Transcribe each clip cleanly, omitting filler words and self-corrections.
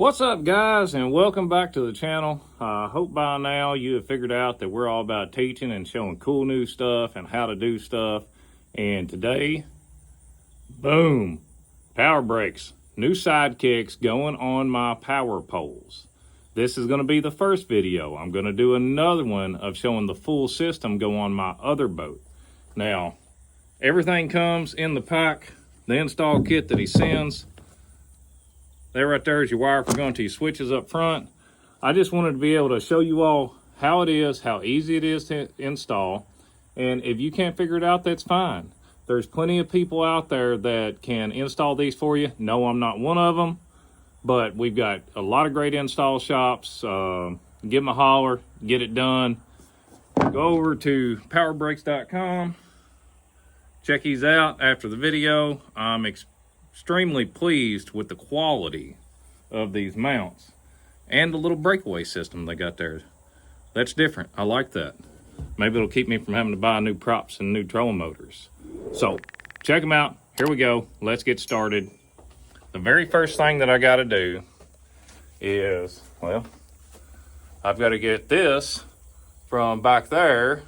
What's up, guys, and welcome back to the channel. I hope by now you have figured out that we're all about teaching and showing cool new stuff and how to do stuff. And today, boom, PowerBrakes, new sidekicks going on my power poles. This is going to be the first video. I'm going to do another one of showing the full system go on my other boat. Now, everything comes in the pack, the install kit that he sends. There right there is your wire for going to your switches up front. I just wanted to be able to show you all how it is, how easy it is to install. And if you can't figure it out, that's fine. There's plenty of people out there that can install these for you. No, I'm not one of them, but we've got a lot of great install shops. Give them a holler, get it done. Go over to PowerBrakes.com. Check these out after the video. I'm extremely pleased with the quality of these mounts and the little breakaway system they got there. That's different. I like that. Maybe it'll keep me from having to buy new props and new trolling motors. So check them out. Here we go. Let's get started. The very first thing that I got to do is, well, I've got to get this from back there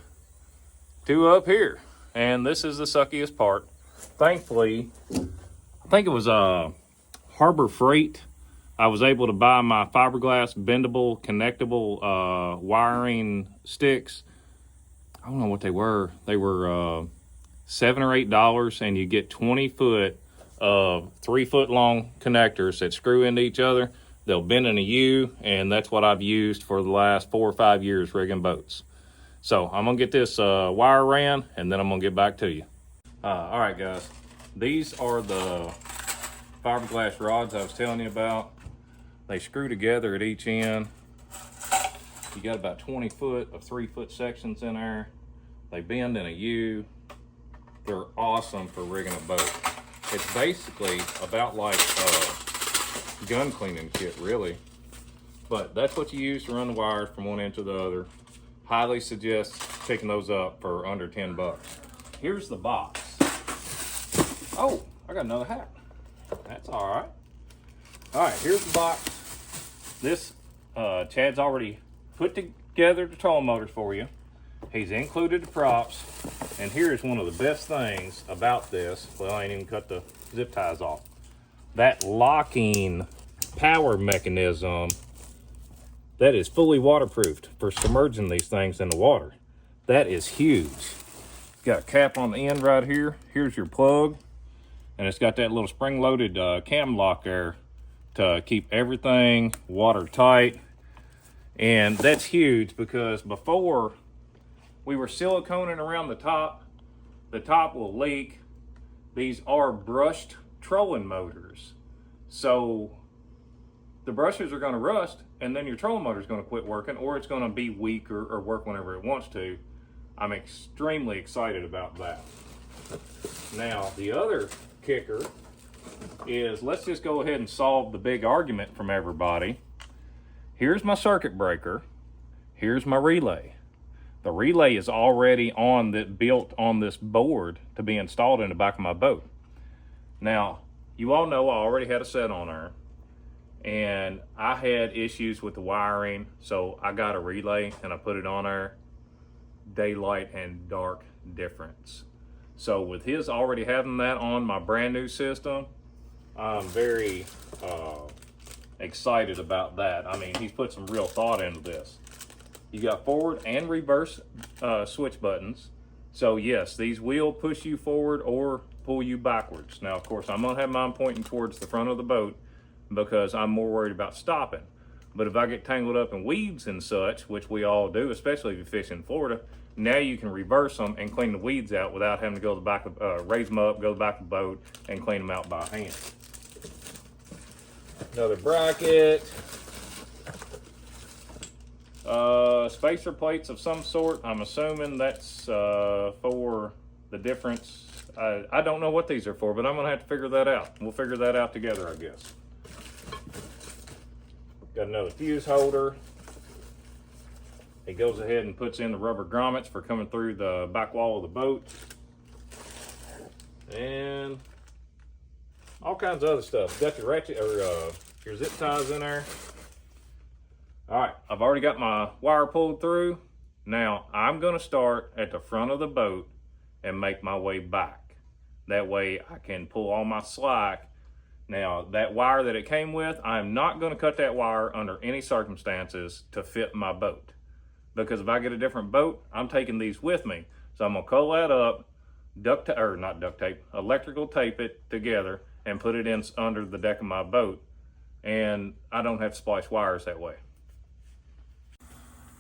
to up here. And this is the suckiest part. Thankfully, I think it was Harbor Freight. I was able to buy my fiberglass bendable, connectable wiring sticks. I don't know what they were. They were $7 or $8, and you get 20 foot of 3 foot long connectors that screw into each other. They'll bend in a U, and that's what I've used for the last 4 or 5 years rigging boats. So I'm gonna get this wire ran, and then I'm gonna get back to you. All right, guys. These are the fiberglass rods I was telling you about. They screw together at each end. You got about 20 foot of 3 foot sections in there. They bend in a U. They're awesome for rigging a boat. It's basically about like a gun cleaning kit, really. But that's what you use to run the wires from one end to the other. Highly suggest picking those up for under 10 bucks. Here's the box. Oh, I got another hat. That's all right. All right, here's the box. This, Chad's already put together the trolling motors for you. He's included the props. And here's one of the best things about this. Well, I ain't even cut the zip ties off. That locking power mechanism that is fully waterproofed for submerging these things in the water. That is huge. It's got a cap on the end right here. Here's your plug. And it's got that little spring-loaded cam lock there to keep everything watertight. And that's huge because before we were siliconing around the top will leak. These are brushed trolling motors. So the brushes are gonna rust, and then your trolling motor is gonna quit working, or it's gonna be weak or work whenever it wants to. I'm extremely excited about that. Now, the other kicker is, let's just go ahead and solve the big argument from everybody. Here's my circuit breaker. Here's my relay. The relay is already built on this board to be installed in the back of my boat. Now, you all know I already had a set on there, and I had issues with the wiring, so I got a relay and I put it on there. Daylight and dark difference. So with his already having that on my brand new system, I'm very excited about that. I mean, he's put some real thought into this. You got forward and reverse switch buttons. So yes, these will push you forward or pull you backwards. Now, of course, I'm gonna have mine pointing towards the front of the boat because I'm more worried about stopping. But if I get tangled up in weeds and such, which we all do, especially if you fish in Florida, now you can reverse them and clean the weeds out without having to go to the back of, raise them up, go to the back of the boat, and clean them out by hand. Another bracket. Spacer plates of some sort. I'm assuming that's for the difference. I don't know what these are for, but I'm gonna have to figure that out. We'll figure that out together, I guess. Got another fuse holder. He goes ahead and puts in the rubber grommets for coming through the back wall of the boat. And all kinds of other stuff. Got your ratchet or Your zip ties in there. All right, I've already got my wire pulled through. Now I'm gonna start at the front of the boat and make my way back. That way I can pull all my slack. Now that wire that it came with, I'm not gonna cut that wire under any circumstances to fit my boat. Because if I get a different boat, I'm taking these with me. So I'm gonna curl that up, electrical tape it together and put it in under the deck of my boat. And I don't have to splice wires that way.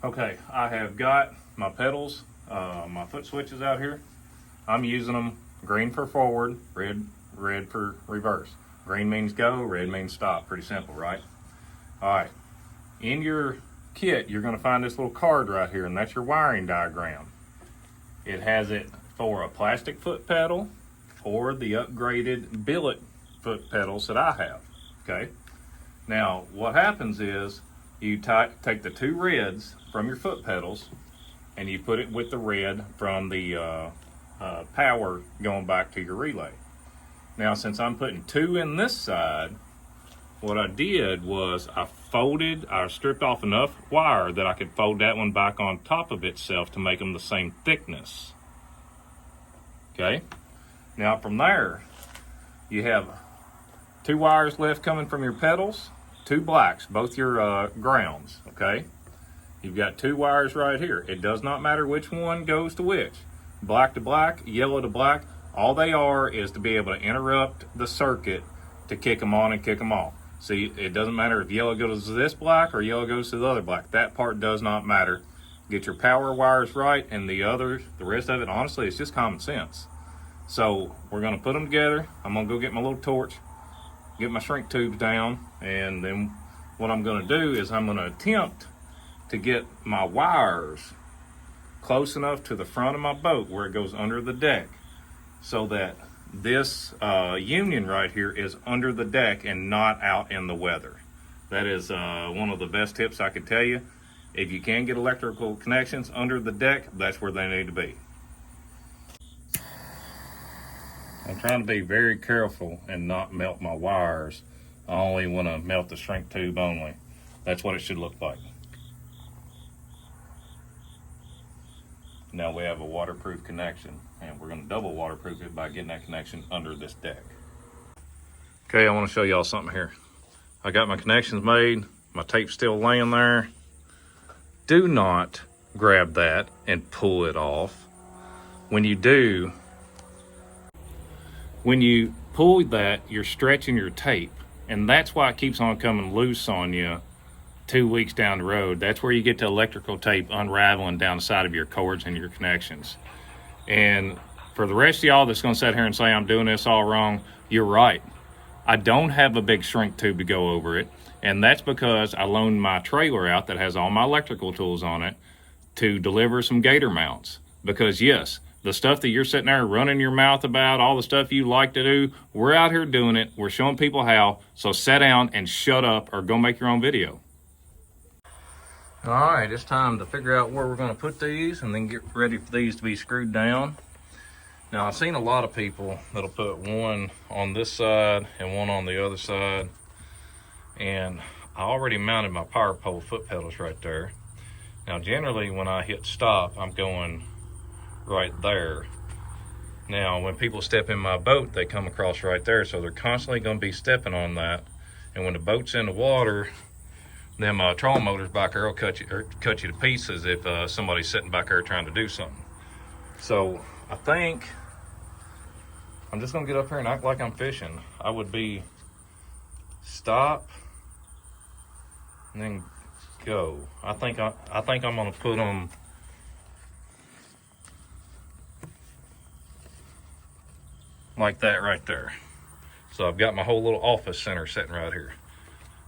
Okay, I have got my pedals, my foot switches out here. I'm using them green for forward, red for reverse. Green means go, red means stop. Pretty simple, right? All right, in your kit, you're gonna find this little card right here, and that's your wiring diagram. It has it for a plastic foot pedal or the upgraded billet foot pedals that I have, okay? Now, what happens is you take the two reds from your foot pedals and you put it with the red from the power going back to your relay. Now, since I'm putting two in this side, what I did was I stripped off enough wire that I could fold that one back on top of itself to make them the same thickness. Okay? Now from there, you have two wires left coming from your pedals, two blacks, both your grounds, okay? You've got two wires right here. It does not matter which one goes to which. Black to black, yellow to black, all they are is to be able to interrupt the circuit to kick them on and kick them off. See, it doesn't matter if yellow goes to this black or yellow goes to the other black. That part does not matter. Get your power wires right, and the rest of it, honestly, it's just common sense. So we're gonna put them together. I'm gonna go get my little torch, get my shrink tubes down, and then what I'm gonna do is I'm gonna attempt to get my wires close enough to the front of my boat where it goes under the deck, so that this union right here is under the deck and not out in the weather. That is one of the best tips I could tell you. If you can get electrical connections under the deck, that's where they need to be. I'm trying to be very careful and not melt my wires. I only want to melt the shrink tube only. That's what it should look like. Now we have a waterproof connection, and we're going to double waterproof it by getting that connection under this deck. Okay, I want to show y'all something here. I got my connections made. My tape's still laying there. Do not grab that and pull it off. When you do, when you pull that, you're stretching your tape, and that's why it keeps on coming loose on you 2 weeks down the road. That's where you get the electrical tape unraveling down the side of your cords and your connections. And for the rest of y'all that's gonna sit here and say I'm doing this all wrong, you're right. I don't have a big shrink tube to go over it, and that's because I loaned my trailer out that has all my electrical tools on it to deliver some gator mounts. Because yes, the stuff that you're sitting there running your mouth about, all the stuff you like to do, we're out here doing it. We're showing people how, so sit down and shut up or go make your own video. All right, it's time to figure out where we're gonna put these and then get ready for these to be screwed down. Now, I've seen a lot of people that'll put one on this side and one on the other side. And I already mounted my power pole foot pedals right there. Now, generally when I hit stop, I'm going right there. Now, when people step in my boat, they come across right there. So they're constantly gonna be stepping on that. And when the boat's in the water, them trolling motors back there will cut you to pieces if somebody's sitting back there trying to do something. So I think I'm just gonna get up here and act like I'm fishing. I would be stop and then go. I think I'm gonna put them like that right there. So I've got my whole little office center sitting right here.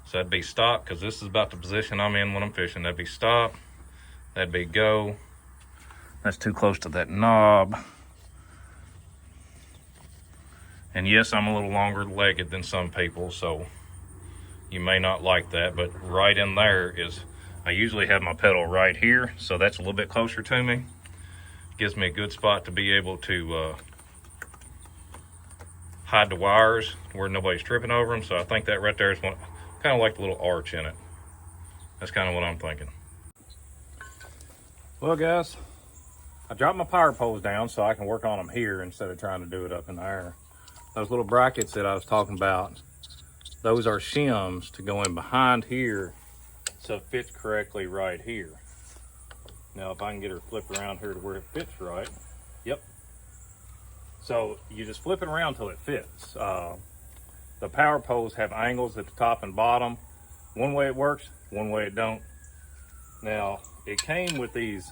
So that'd be stop, because this is about the position I'm in when I'm fishing. That'd be stop, that'd be go. That's too close to that knob. And yes, I'm a little longer legged than some people, so you may not like that, but right in there is, I usually have my pedal right here, so that's a little bit closer to me. Gives me a good spot to be able to hide the wires where nobody's tripping over them. So I think that right there is Kind of like the little arch in it. That's kind of what I'm thinking. Well, guys, I dropped my power poles down so I can work on them here instead of trying to do it up in the air. Those little brackets that I was talking about, those are shims to go in behind here so it fits correctly right here. Now, if I can get her flipped around here to where it fits right. Yep. So you just flip it around till it fits. The power poles have angles at the top and bottom. One way it works, one way it don't. Now, it came with these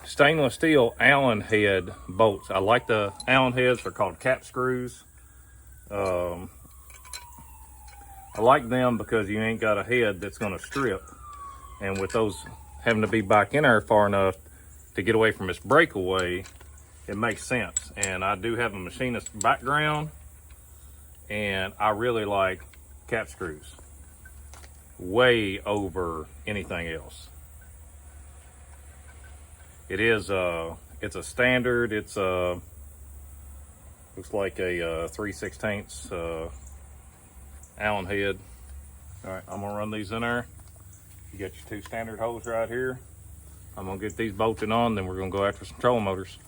stainless steel Allen head bolts. I like the Allen heads. They're called cap screws. I like them because you ain't got a head that's going to strip. And with those having to be back in there far enough to get away from this breakaway, it makes sense. And I do have a machinist background, and I really like cap screws way over anything else. It is it's a standard. It's looks like a 3/16 Allen head. All right, I'm gonna run these in there. You got your two standard holes right here. I'm gonna get these bolted on, then we're gonna go after some trolling motors.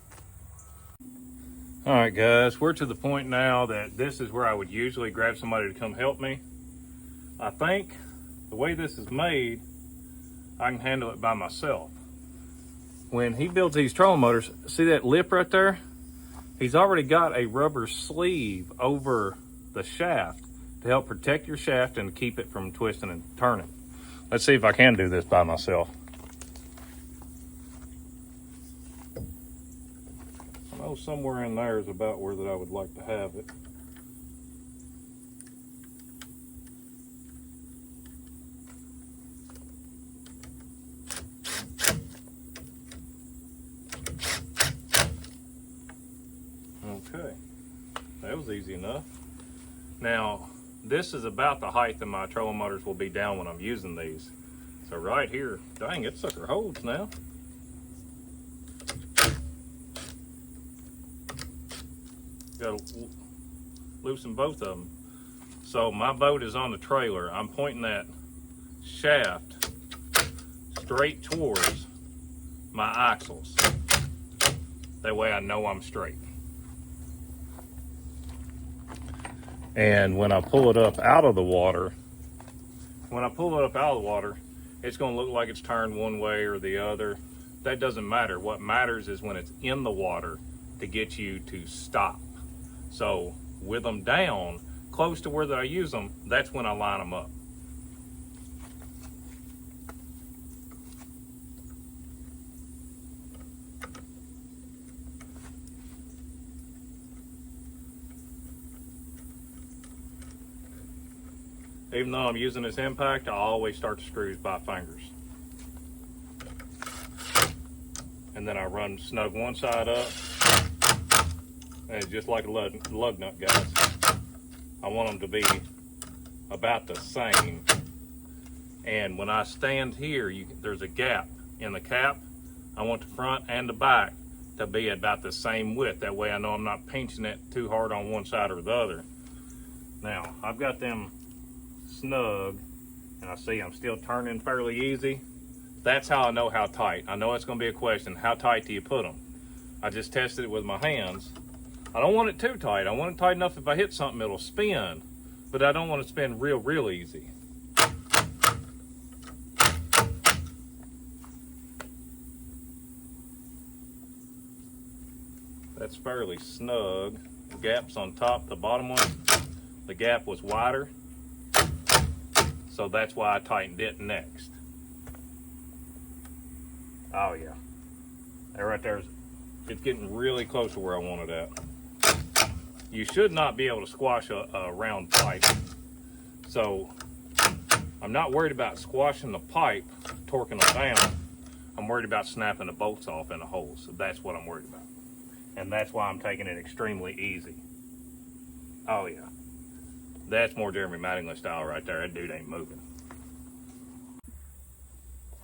All right, guys, we're to the point now that this is where I would usually grab somebody to come help me. I think the way this is made, I can handle it by myself. When he builds these trolling motors, see that lip right there? He's already got a rubber sleeve over the shaft to help protect your shaft and keep it from twisting and turning. Let's see if I can do this by myself. I know somewhere in there is about where that I would like to have it. Okay, that was easy enough. Now, this is about the height that my trolling motors will be down when I'm using these. So right here, dang, it sucker holds now. Gotta loosen both of them. So my boat is on the trailer. I'm pointing that shaft straight towards my axles. That way I know I'm straight. And when I pull it up out of the water, it's gonna look like it's turned one way or the other. That doesn't matter. What matters is when it's in the water to get you to stop. So with them down, close to where that I use them, that's when I line them up. Even though I'm using this impact, I always start the screws by fingers. And then I run snug one side up. And it's just like a lug nut, guys. I want them to be about the same. And when I stand here, there's a gap in the cap. I want the front and the back to be about the same width. That way I know I'm not pinching it too hard on one side or the other. Now, I've got them snug, and I see I'm still turning fairly easy. That's how I know how tight. I know it's going to be a question, how tight do you put them? I just tested it with my hands. I don't want it too tight. I want it tight enough if I hit something it'll spin, but I don't want it to spin real easy. That's fairly snug. The gap's on top. The bottom one, the gap was wider. So that's why I tightened it next. Oh yeah. That right there, it's getting really close to where I want it at. You should not be able to squash a round pipe. So I'm not worried about squashing the pipe, torquing them down. I'm worried about snapping the bolts off in the holes. So that's what I'm worried about. And that's why I'm taking it extremely easy. Oh yeah. That's more Jeremy Mattingly style right there. That dude ain't moving.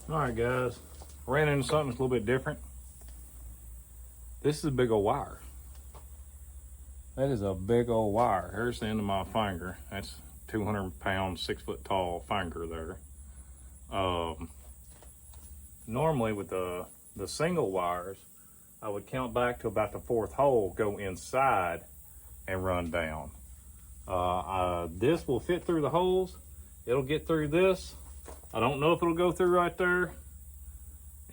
All right, guys. Ran into something that's a little bit different. This is a big old wire. That is a big old wire. Here's the end of my finger. That's 200-pound, 6-foot tall finger there. Normally with the single wires, I would count back to about the 4th hole, go inside and run down. This will fit through the holes. It'll get through this. I don't know if it'll go through right there.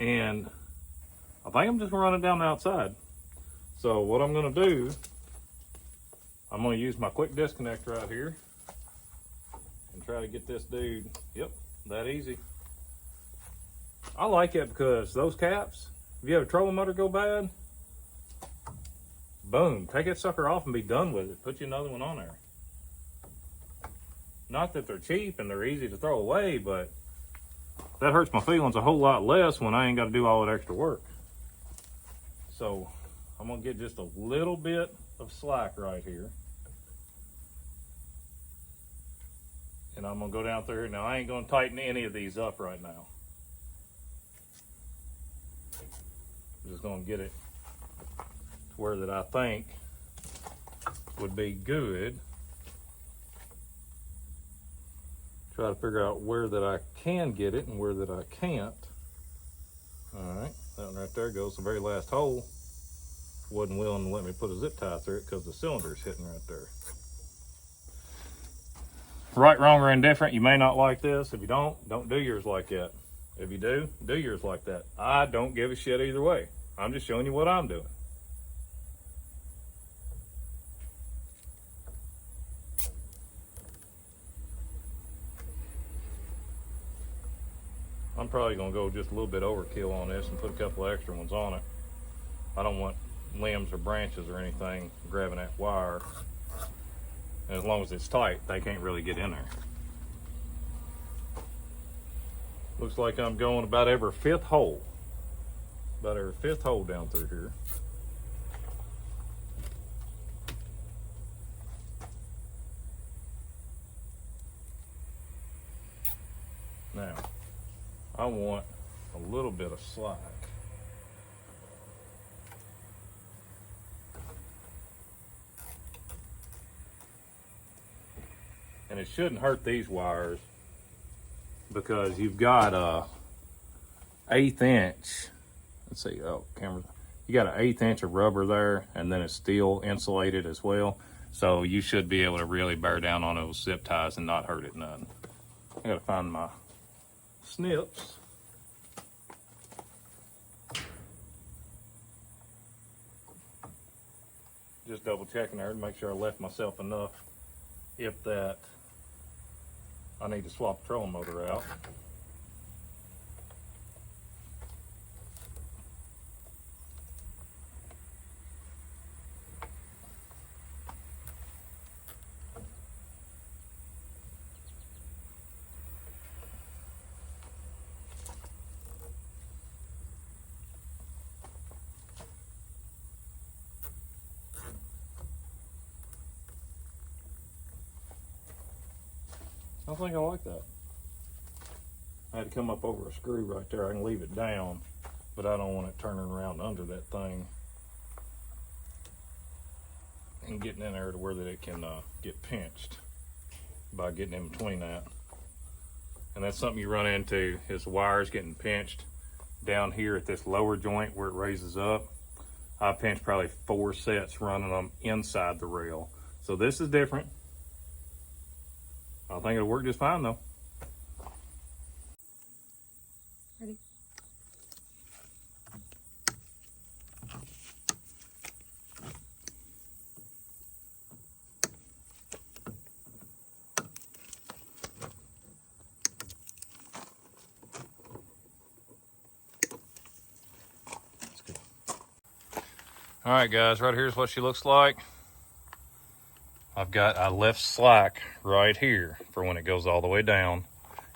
And I think I'm just gonna run it down the outside. So what I'm gonna do, I'm gonna use my quick disconnect right here and try to get this dude, yep, that easy. I like it because those caps, if you have a trolling motor go bad, boom, take that sucker off and be done with it. Put you another one on there. Not that they're cheap and they're easy to throw away, but that hurts my feelings a whole lot less when I ain't got to do all that extra work. So I'm gonna get just a little bit of slack right here. And I'm gonna go down through here. Now I ain't gonna tighten any of these up right now. I'm just gonna get it to where that I think would be good. Try to figure out where that I can get it and where that I can't. All right, that one right there goes the very last hole. Wasn't willing to let me put a zip tie through it because the cylinder's hitting right there. Right, wrong, or indifferent, you may not like this. If you don't do yours like that. If you do yours like that. I don't give a shit either way. I'm just showing you what I'm doing. I'm probably gonna go just a little bit overkill on this and put a couple extra ones on it. I don't want limbs or branches or anything grabbing that wire. And as long as it's tight, they can't really get in there. Looks like I'm going about every 5th hole. About every 5th hole down through here. Now, I want a little bit of slack. And it shouldn't hurt these wires because you've got a 1/8 inch. Let's see, oh, camera. You got an 1/8 inch of rubber there, and then it's steel insulated as well. So you should be able to really bear down on those zip ties and not hurt it none. I gotta find my snips. Just double checking there to make sure I left myself enough if that I need to swap the trolling motor out. I think I like that. I had to come up over a screw right there. I can leave it down, but I don't want it turning around under that thing and getting in there to where that it can get pinched by getting in between that. And that's something you run into, is wires getting pinched down here at this lower joint where it raises up. I pinched probably 4 sets running them inside the rail. So this is different. I think it'll work just fine though. Ready? All right, guys, right here's what she looks like. I left slack right here for when it goes all the way down.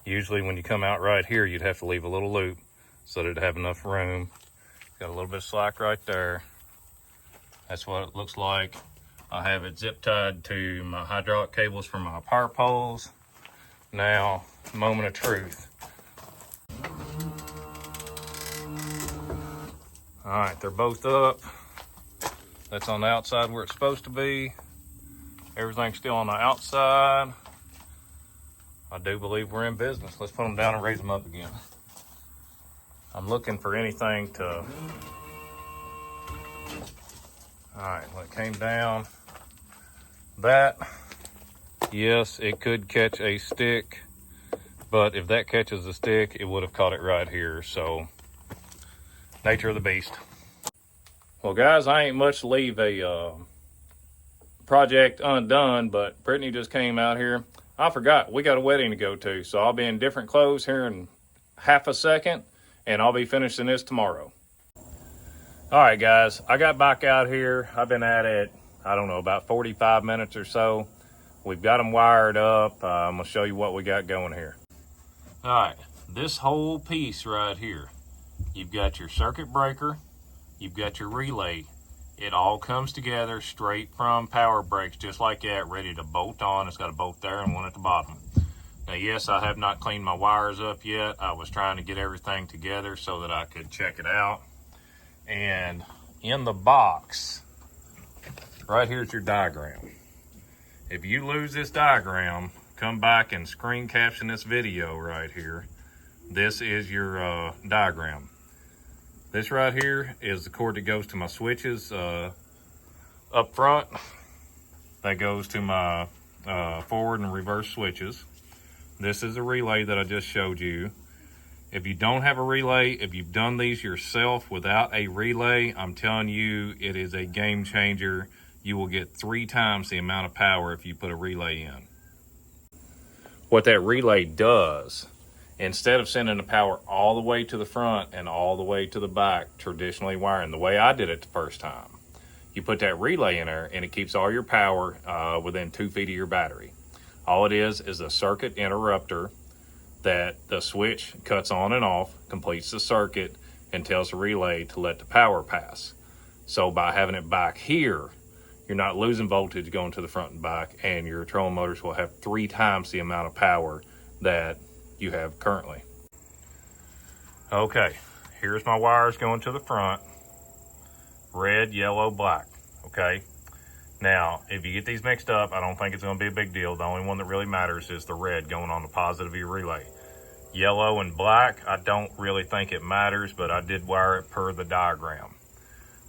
Usually when you come out right here, you'd have to leave a little loop so that it'd have enough room. Got a little bit of slack right there. That's what it looks like. I have it zip tied to my hydraulic cables for my power poles. Now, moment of truth. All right, they're both up. That's on the outside where it's supposed to be. Everything's still on the outside. I do believe we're in business. Let's put them down and raise them up again. I'm looking for anything to... All right, well, it came down. That, yes, it could catch a stick, but if that catches a stick, it would have caught it right here. So, nature of the beast. Well, guys, I ain't much to leave a project undone, but Brittany just came out here. I forgot, we got a wedding to go to, so I'll be in different clothes here in half a second, and I'll be finishing this tomorrow. All right, guys, I got back out here. I've been at it, I don't know, about 45 minutes or so. We've got them wired up. I'm gonna show you what we got going here. All right, this whole piece right here, you've got your circuit breaker, you've got your relay. It all comes together straight from PowerBrakes, just like that, ready to bolt on. It's got a bolt there and one at the bottom. Now, yes, I have not cleaned my wires up yet. I was trying to get everything together so that I could check it out. And in the box, right here's your diagram. If you lose this diagram, come back and screen caption this video right here. This is your diagram. This right here is the cord that goes to my switches up front. That goes to my forward and reverse switches. This is a relay that I just showed you. If you don't have a relay, if you've done these yourself without a relay, I'm telling you, it is a game changer. You will get 3 times the amount of power if you put a relay in. What that relay does, instead of sending the power all the way to the front and all the way to the back, traditionally wiring, the way I did it the first time, you put that relay in there and it keeps all your power within 2 feet of your battery. All it is a circuit interrupter that the switch cuts on and off, completes the circuit, and tells the relay to let the power pass. So by having it back here, you're not losing voltage going to the front and back, and your trolling motors will have 3 times the amount of power that you have currently. Okay, here's my wires going to the front. Red, yellow, black, okay? Now, if you get these mixed up, I don't think it's gonna be a big deal. The only one that really matters is the red going on the positive of your relay. Yellow and black, I don't really think it matters, but I did wire it per the diagram.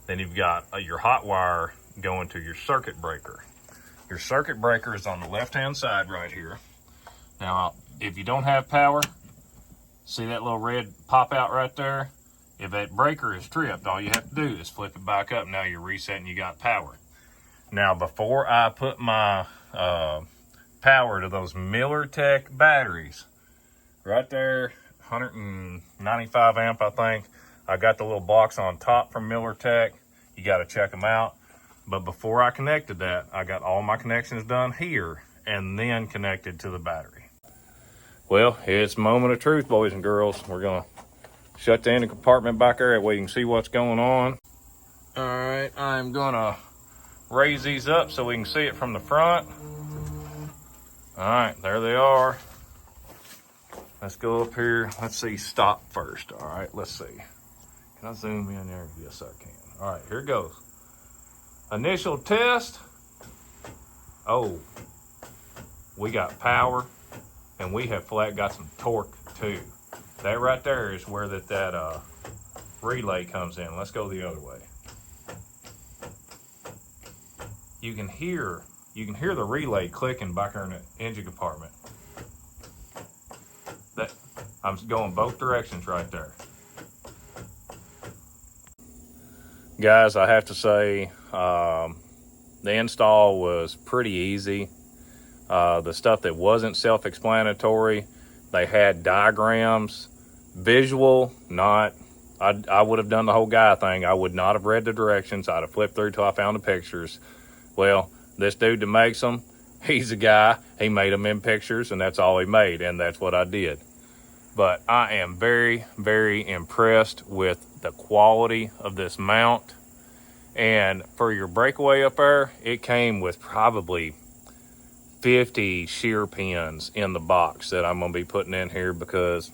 Then you've got your hot wire going to your circuit breaker. Your circuit breaker is on the left-hand side right here. Now, if you don't have power, see that little red pop out right there? If that breaker is tripped, all you have to do is flip it back up. Now you're resetting, you got power. Now, before I put my power to those MillerTech batteries, right there, 195 amp, I think. I got the little box on top from MillerTech. You got to check them out. But before I connected that, I got all my connections done here and then connected to the battery. Well, it's moment of truth, boys and girls. We're going to shut the engine compartment back there that way you can see what's going on. All right, I'm going to raise these up so we can see it from the front. All right, there they are. Let's go up here. Let's see, stop first. All right, let's see. Can I zoom in there? Yes, I can. All right, here it goes. Initial test. Oh, we got power and we have flat got some torque too. That right there is where that relay comes in. Let's go the other way. You can hear the relay clicking back there in the engine compartment. That I'm going both directions right there. Guys, I have to say, the install was pretty easy. The stuff that wasn't self-explanatory, they had diagrams, visual, not, I would have done the whole guy thing. I would not have read the directions. I'd have flipped through till I found the pictures. Well, this dude that makes them, he's a guy, he made them in pictures, and that's all he made, and that's what I did. But I am very, very impressed with the quality of this mount. And for your breakaway up there, it came with probably 50 shear pins in the box that I'm gonna be putting in here, because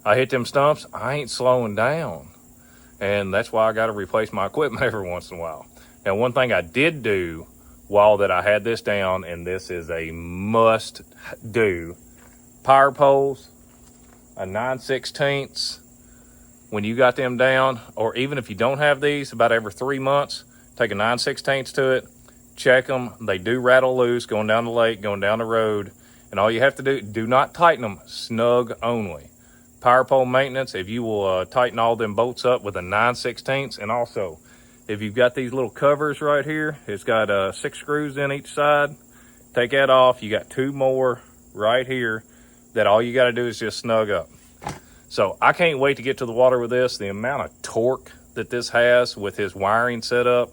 I hit them stumps, I ain't slowing down. And that's why I gotta replace my equipment every once in a while. Now, one thing I did do while that I had this down, and this is a must do, power poles, a 9/16 when you got them down, or even if you don't have these, about every 3 months, take a 9/16 to it, check them. They do rattle loose going down the lake, going down the road, and all you have to do not tighten them, snug only. Power pole maintenance, if you will tighten all them bolts up with a 9/16, and also if you've got these little covers right here, it's got 6 screws in each side. Take that off. You got 2 more right here that all you got to do is just snug up. So I can't wait to get to the water with this. The amount of torque that this has with his wiring setup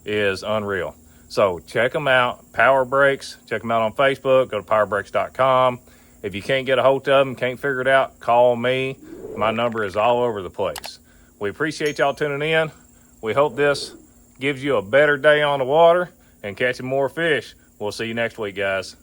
is unreal. So check them out, PowerBrakes. Check them out on Facebook. Go to PowerBrakes.com. If you can't get a hold of them, can't figure it out, call me. My number is all over the place. We appreciate y'all tuning in. We hope this gives you a better day on the water and catching more fish. We'll see you next week, guys.